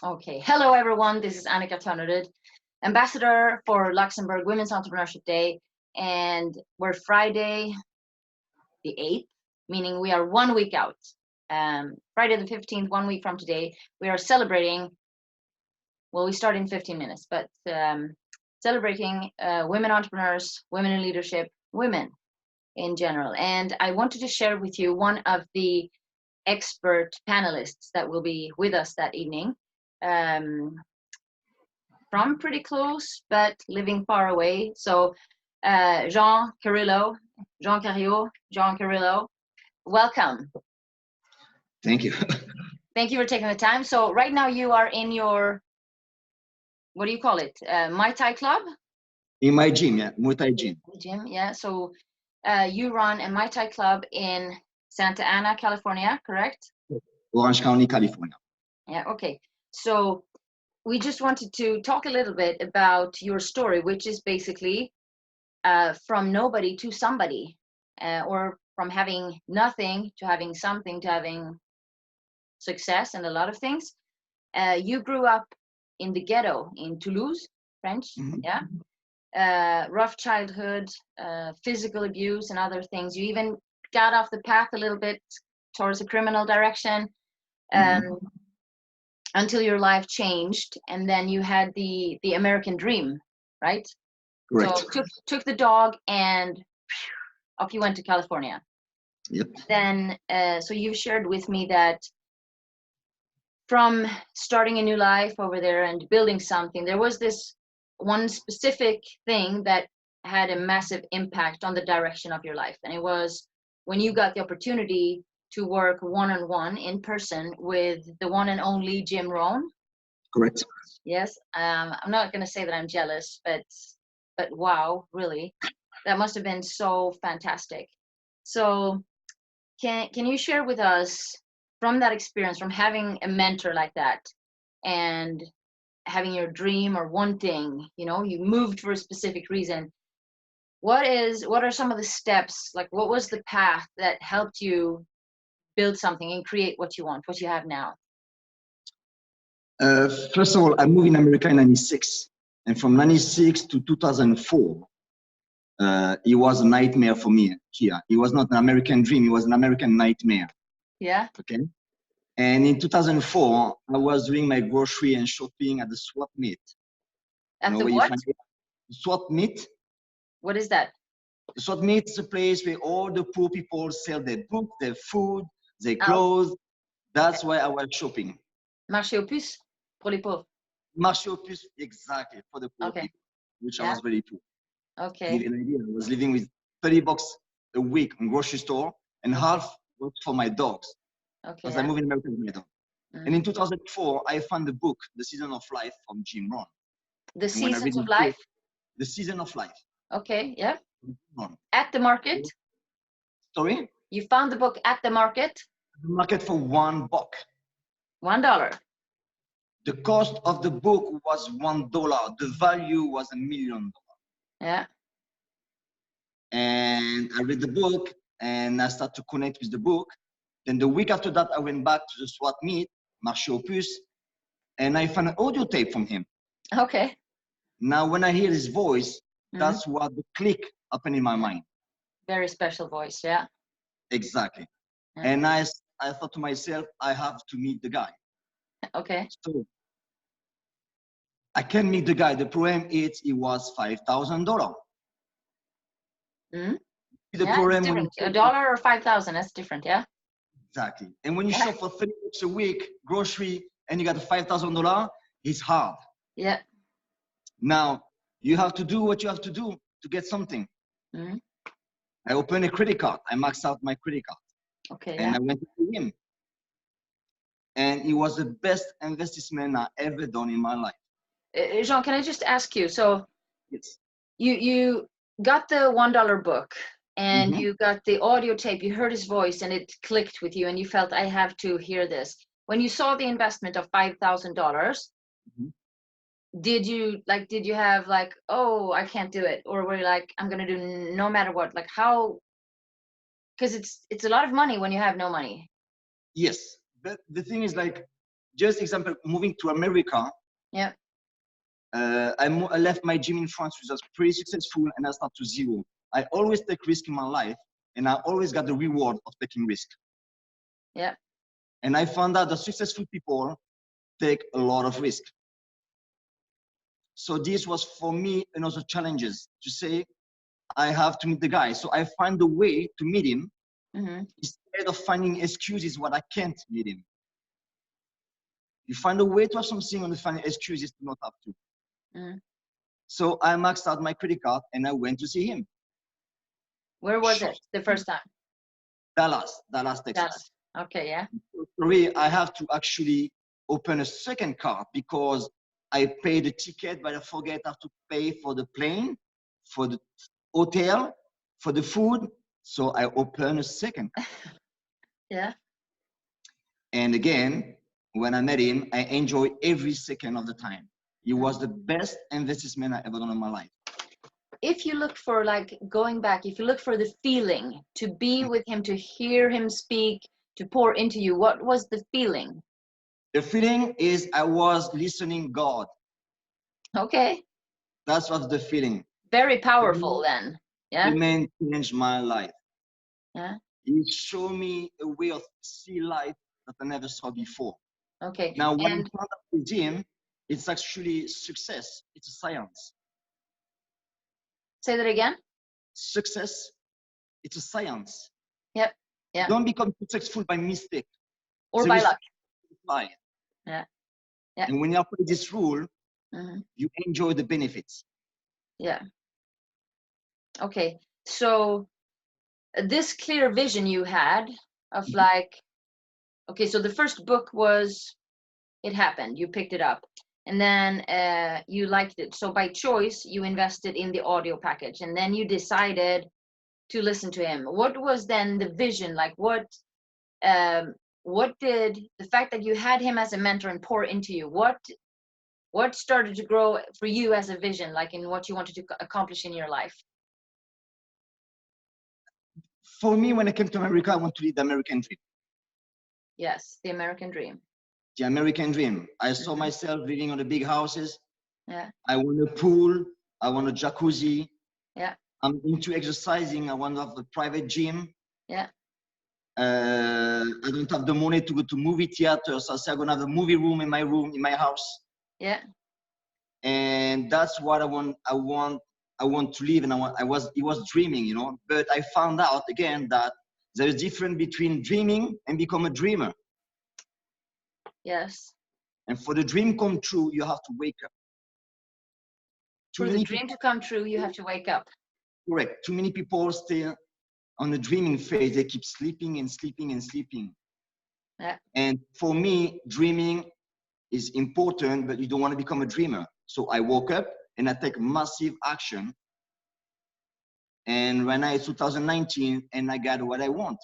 Okay. Hello, everyone. This is Annica Torneryd, ambassador for Luxembourg Women's Entrepreneurship Day. And we're Friday the 8th, meaning we are 1 week out. Friday the 15th, 1 week from today, we are celebrating. Well, we start in 15 minutes, but celebrating women entrepreneurs, women in leadership, women in general. And I wanted to share with you one of the expert panelists that will be with us that evening. From pretty close, but living far away. So Jean Carrillo, welcome. Thank you. Thank you for taking the time. So right now you are in your, what do you call it? Muay Thai club? In my gym, yeah, Muay Thai gym. Gym, yeah. So you run a Muay Thai club in Santa Ana, California, correct? Orange County, California. Yeah, okay. So we just wanted to talk a little bit about your story, which is basically from nobody to somebody, or from having nothing to having something to having success and a lot of things. You grew up in the ghetto in Toulouse, French, yeah. Rough childhood, physical abuse and other things. You even got off the path a little bit towards a criminal direction. Until your life changed, and then you had the American dream, right? Correct. So took the dog and off you went to California. Yep. Then so you've shared with me that from starting a new life over there and building something, there was this one specific thing that had a massive impact on the direction of your life, and it was when you got the opportunity to work one-on-one in person with the one and only Jim Rohn. Correct. Yes. I'm not going to say that I'm jealous, but wow, really, that must have been so fantastic. So can you share with us from that experience, from having a mentor like that and having your dream or wanting, you moved for a specific reason. What are some of the steps, like what was the path that helped you build something and create what you want, what you have now? First of all, I moved in America in 96. And from 96 to 2004, it was a nightmare for me here. It was not an American dream. It was an American nightmare. Yeah. Okay. And in 2004, I was doing my grocery and shopping at the swap meet. At the what? Swap meet. What is that? The swap meet is a place where all the poor people sell their books, their food, their clothes. That's why I was shopping. Marché aux puces pour les pauvres. Marché aux puces, exactly, for the poor people, which I was very poor. Okay. Give an idea, I was living with $30 a week in grocery store, and half was for my dogs. Okay. Because I moved in America with my dog. And in 2004, I found the book, The Season of Life, from Jim Rohn. The Seasons of Life? The Season of Life. Okay, yeah. At the market? Sorry? You found the book at the market? The market for $1. $1. The cost of the book was $1. The value was $1 million. Yeah. And I read the book and I started to connect with the book. Then the week after that, I went back to the SWAT meet, Marché aux puces, and I found an audio tape from him. Okay. Now, when I hear his voice, that's what the click happened in my mind. Very special voice, yeah. Exactly. Yeah. And I thought to myself, I have to meet the guy. Okay. So I can meet the guy. The problem is it was $5,000. The problem different. $1 or 5,000, that's different, yeah? Exactly. And when you shop for $30 a week, grocery, and you got $5,000, it's hard. Yeah. Now, you have to do what you have to do to get something. I opened a credit card. I maxed out my credit card. Okay. And I went to him. And it was the best investment I ever done in my life. Jean, can I just ask you? So yes. You got the $1 book and you got the audio tape. You heard his voice and it clicked with you and you felt, I have to hear this. When you saw the investment of $5,000, did you have like, oh, I can't do it? Or were you like, I'm going to do no matter what? Like how, because it's a lot of money when you have no money. Yes. But the thing is like, just example, moving to America. Yeah. I left my gym in France, which was pretty successful, and I start to zero. I always take risk in my life, and I always got the reward of taking risk. Yeah. And I found out that successful people take a lot of risk. So this was for me another challenges to say, I have to meet the guy. So I find a way to meet him instead of finding excuses what I can't meet him. You find a way to have something and find excuses to not have to. So I maxed out my credit card and I went to see him. Where was it the first time? Dallas, Texas. Dallas. Okay, yeah. Sorry, I have to actually open a second card because I paid the ticket, but I forget I have to pay for the plane, for the hotel, for the food. So I open a second card. Yeah. And again, when I met him, I enjoyed every second of the time. He was the best investment I ever done in my life. If you look for, like, going back, if you look for the feeling to be with him, to hear him speak, to pour into you, what was the feeling? The feeling is I was listening God. Okay. That's what the feeling. Very powerful then. Yeah. The man changed my life. Yeah. He showed me a way of see life that I never saw before. Okay. Now, when I found out with him, it's actually success. It's a science. Say that again. Success, it's a science. Yep. Yeah. Don't become successful by mistake. Or by luck. Yeah. Yeah. And when you apply this rule, you enjoy the benefits. Yeah. Okay. So this clear vision you had of like, okay, so the first book was, it happened, you picked it up, and then you liked it. So by choice, you invested in the audio package, and then you decided to listen to him. What was then the vision? Like, what did the fact that you had him as a mentor and pour into you, what started to grow for you as a vision, like in what you wanted to accomplish in your life? For me, when I came to America, I want to live the American dream. Yes, the American dream. The American dream. I saw myself living on the big houses. Yeah. I want a pool. I want a jacuzzi. Yeah. I'm into exercising. I want to have a private gym. Yeah. I don't have the money to go to movie theater, so I say I'm gonna have a movie room, in my house. Yeah. And that's what I want to live, and he was dreaming, you know. But I found out again that there is a difference between dreaming and become a dreamer. Yes. And for the dream come true, you have to wake up. For the dream to come true, you have to wake up. Correct. Too many people stay on the dreaming phase. They keep sleeping and sleeping and sleeping. Yeah. And for me, dreaming is important, but you don't want to become a dreamer. So I woke up and I take massive action. And right now it's 2019 and I got what I want.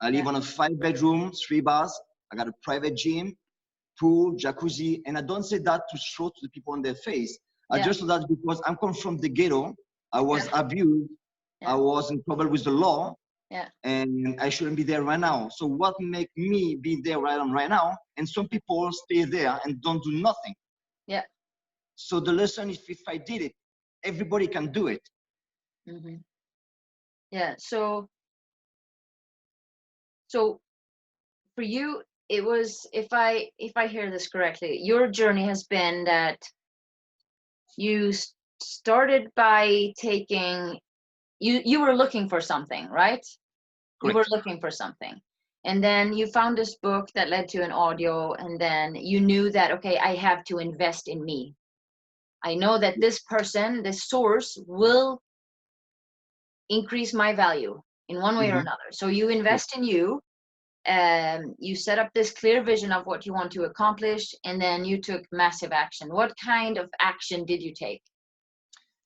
I live on a 5-bedroom, 3 baths. I got a private gym, pool, jacuzzi. And I don't say that to show to the people on their face. I just do that because I'm come from the ghetto. I was abused. I was in trouble with the law. Yeah. And I shouldn't be there right now. So what make me be there right now? And some people stay there and don't do nothing. Yeah. So the lesson is, if I did it, everybody can do it. Yeah. So for you, it was, if I hear this correctly, your journey has been that you started by taking, you were looking for something, right? Correct. You were looking for something. And then you found this book that led to an audio, and then you knew that, okay, I have to invest in me. I know that this person, this source, will increase my value in one way or another. So you invest in you, you set up this clear vision of what you want to accomplish, and then you took massive action. What kind of action did you take?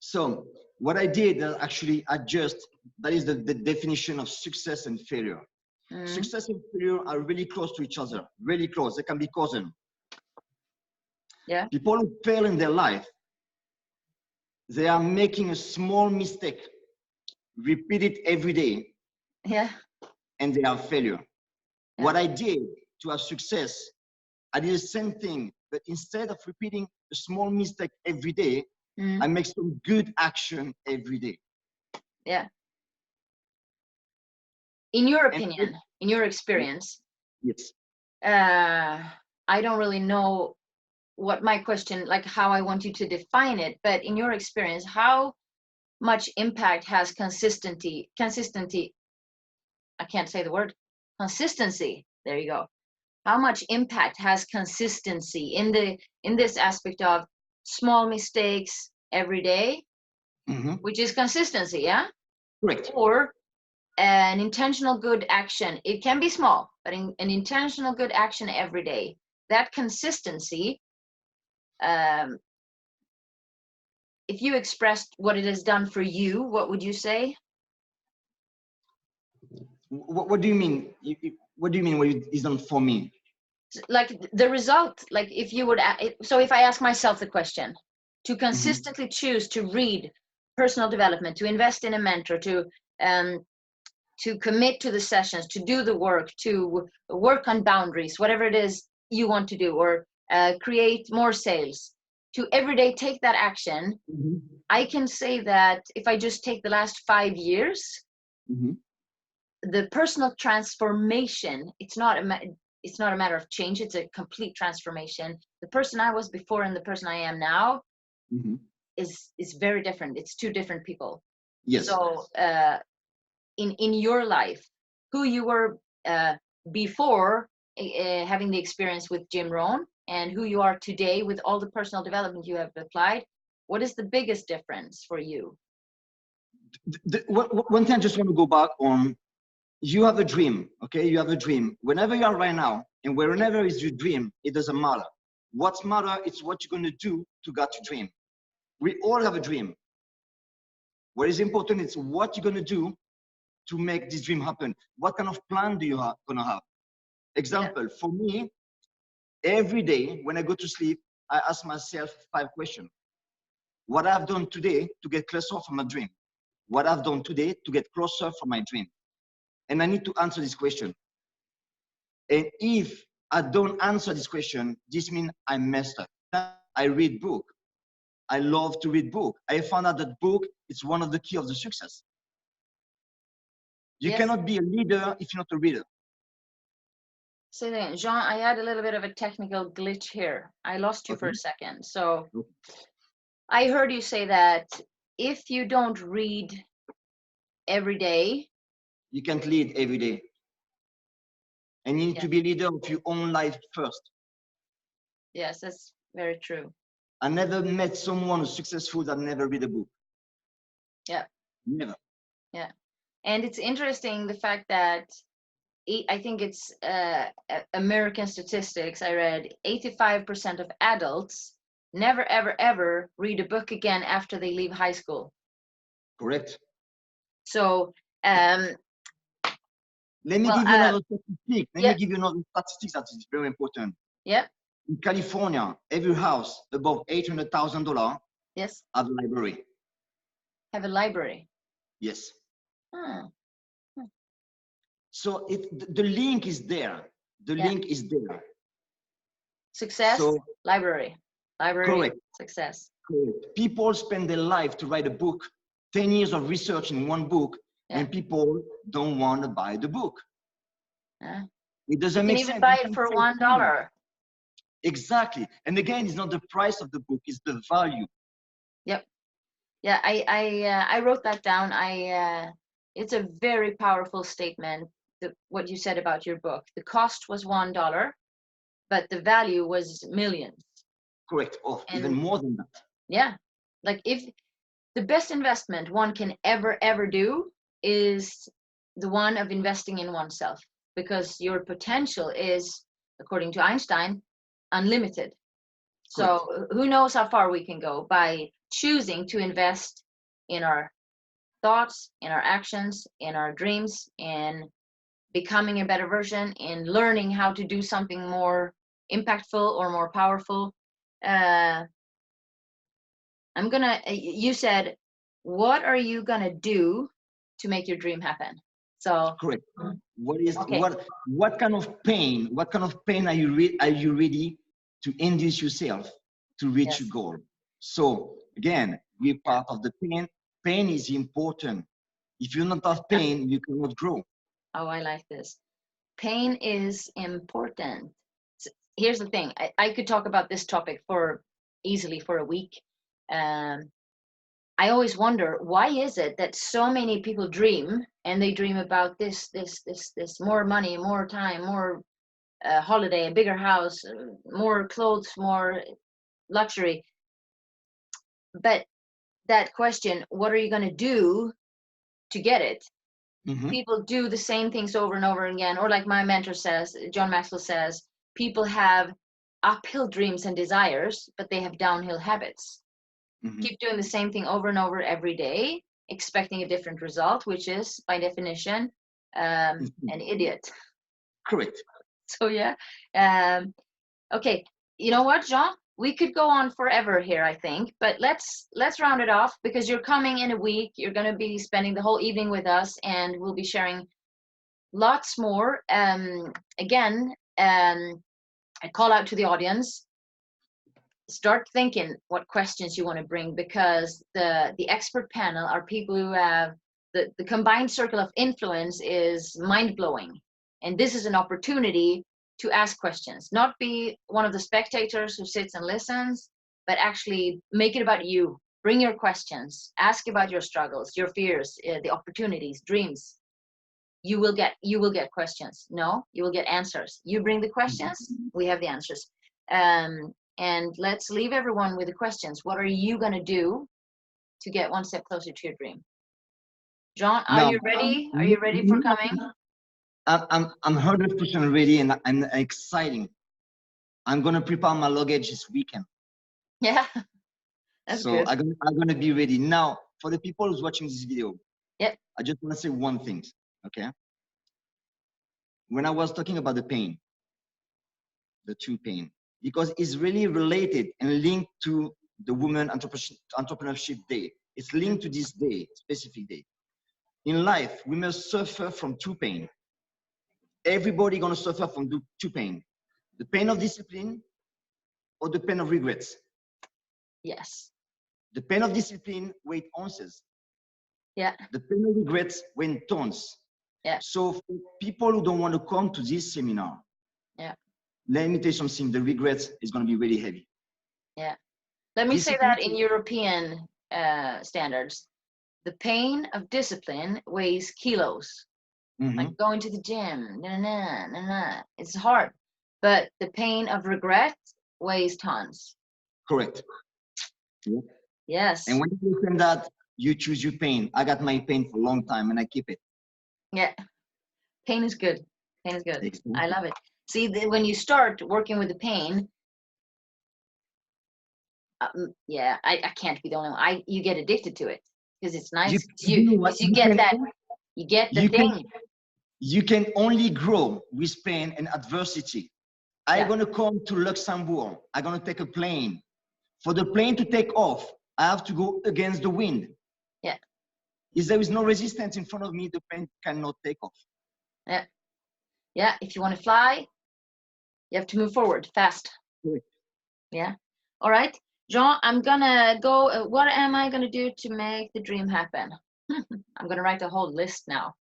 So what I did actually adjust, that is the definition of success and failure. Success and failure are really close to each other, really close. They can be cousin. Yeah. People who fail in their life, they are making a small mistake, repeat it every day. Yeah. And they are failure. Yeah. What I did to have success, I did the same thing, but instead of repeating a small mistake every day, I make some good action every day. Yeah. In your opinion, in your experience, yes. I don't really know what my question, like how I want you to define it, but in your experience, how much impact has consistency, I can't say the word, consistency, there you go. How much impact has consistency in this aspect of small mistakes every day, which is consistency, yeah? Correct. Or an intentional good action. It can be small, but an intentional good action every day. That consistency, if you expressed what it has done for you, what would you say? What do you mean? What do you mean what it's done for me? Like the result, like if you would, so if I ask myself the question, to consistently choose to read personal development, to invest in a mentor, to commit to the sessions, to do the work, to work on boundaries, whatever it is you want to do, or create more sales, to every day take that action. I can say that if I just take the last 5 years, the personal transformation, it's not a matter of change, it's a complete transformation. The person I was before and the person I am now is very different. It's two different people. Yes. So in your life, who you were before having the experience with Jim Rohn and who you are today with all the personal development you have applied, what is the biggest difference for you? One thing I just want to go back on, you have a dream, okay? You have a dream. Whenever you are right now and wherever is your dream, it doesn't matter. What's matter is what you're going to do to get your dream. We all have a dream. What is important is what you're going to do to make this dream happen. What kind of plan do you gonna have? Example, for me, every day when I go to sleep, I ask myself 5 questions. What I've done today to get closer from my dream? What I've done today to get closer from my dream? And I need to answer this question. And if I don't answer this question, this means I messed up. I read book. I love to read book. I found out that book is one of the key of the success. You cannot be a leader if you're not a reader. Say that, Jean, I had a little bit of a technical glitch here. I lost you for a second. So I heard you say that if you don't read every day, you can't lead every day. And you need to be leader of your own life first. Yes, that's very true. I never met someone who's successful that never read a book. Yeah. Never. Yeah. And it's interesting the fact that I think it's American statistics. I read 85% of adults never, ever, ever read a book again after they leave high school. Correct. So, let me give you another statistic. Let me give you another statistic that is very important. Yeah. In California, every house above $800,000 yes. have a library. Have a library. Yes. Hmm. So the link is there. The link is there. Success, so, library. Correct. Success. Correct. People spend their life to write a book, 10 years of research in one book, and people don't want to buy the book. It doesn't make sense. You can even buy it for $1. Exactly. And again, it's not the price of the book, it's the value. Yep. Yeah, I wrote that down. It's a very powerful statement, what you said about your book. The cost was $1, but the value was millions. Correct. Oh, even more than that. Yeah. Like if the best investment one can ever do is the one of investing in oneself, because your potential is, according to Einstein, unlimited. So correct. Who knows how far we can go by choosing to invest in our thoughts, in our actions, in our dreams, in becoming a better version, in learning how to do something more impactful or more powerful. You said, what are you gonna do to make your dream happen? So correct. okay. What kind of pain? What kind of pain are you ready to induce yourself to reach your goal? So again, we're part of the pain. Pain is important. If you don't have pain, you cannot grow. Oh, I like this. Pain is important. So here's the thing. I could talk about this topic easily for a week. I always wonder, why is it that so many people dream, and they dream about this, more money, more time, more holiday, a bigger house, more clothes, more luxury. But that question, what are you going to do to get it? Mm-hmm. People do the same things over and over again. Or like my mentor says, John Maxwell says, people have uphill dreams and desires, but they have downhill habits. Mm-hmm. Keep doing the same thing over and over every day, expecting a different result, which is by definition an idiot. Correct. So yeah. Okay. You know what, Jean? We could go on forever here, I think, but let's round it off, because you're coming in a week. You're going to be spending the whole evening with us, and we'll be sharing lots more. Again, I call out to the audience. Start thinking what questions you want to bring, because the expert panel are people who have the combined circle of influence is mind-blowing, and this is an opportunity to ask questions, not be one of the spectators who sits and listens, but actually make it about you. Bring your questions, ask about your struggles, your fears, the opportunities, dreams. You will get questions. No, you will get answers. You bring the questions, we have the answers. And let's leave everyone with the questions. What are you going to do to get one step closer to your dream? Jean, are you ready? Are you ready for coming? I'm 100% ready, and I'm exciting. I'm gonna prepare my luggage this weekend. Yeah, that's so good. I'm gonna be ready now. For the people who's watching this video, yep, I just want to say one thing. Okay, when I was talking about the pain, the true pain, because it's really related and linked to the Women Entrepreneurship Day. It's linked to this day, specific day. In life, we must suffer from two pain. Everybody gonna suffer from two pain: the pain of discipline or the pain of regrets. Yes. The pain of discipline weighs ounces. Yeah. The pain of regrets weighs tons. Yeah. So for people who don't want to come to this seminar, yeah, let me tell you something: the regrets is going to be really heavy. Yeah. Let me say that in European standards. The pain of discipline weighs kilos. Mm-hmm. Like going to the gym, it's hard. But the pain of regret weighs tons. Correct. Yeah. Yes. And when you say that, you choose your pain. I got my pain for a long time, and I keep it. Yeah. Pain is good. Pain is good. Exactly. I love it. See, when you start working with the pain, yeah, I can't be the only one. You get addicted to it because it's nice. You get the thing. You can only grow with pain and adversity. I'm going to come to Luxembourg. I'm going to take a plane. For the plane to take off, I have to go against the wind. Yeah. If there is no resistance in front of me, the plane cannot take off. Yeah. Yeah. If you want to fly, you have to move forward fast. Correct. Yeah. All right. Jean, I'm going to go. What am I going to do to make the dream happen? I'm going to write a whole list now.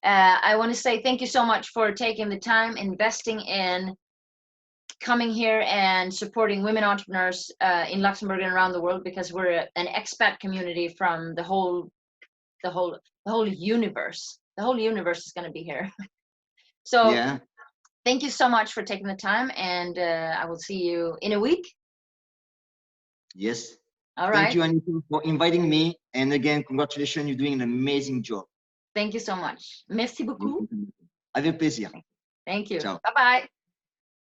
I want to say thank you so much for taking the time, investing in coming here and supporting women entrepreneurs in Luxembourg and around the world, because we're an expat community from the whole universe. The whole universe is going to be here. So yeah. Thank you so much for taking the time, and I will see you in a week. Yes. All right. Thank you, Annica, for inviting me. And again, congratulations. You're doing an amazing job. Thank you so much. Merci beaucoup. Avec plaisir. Thank you. Ciao. Bye-bye.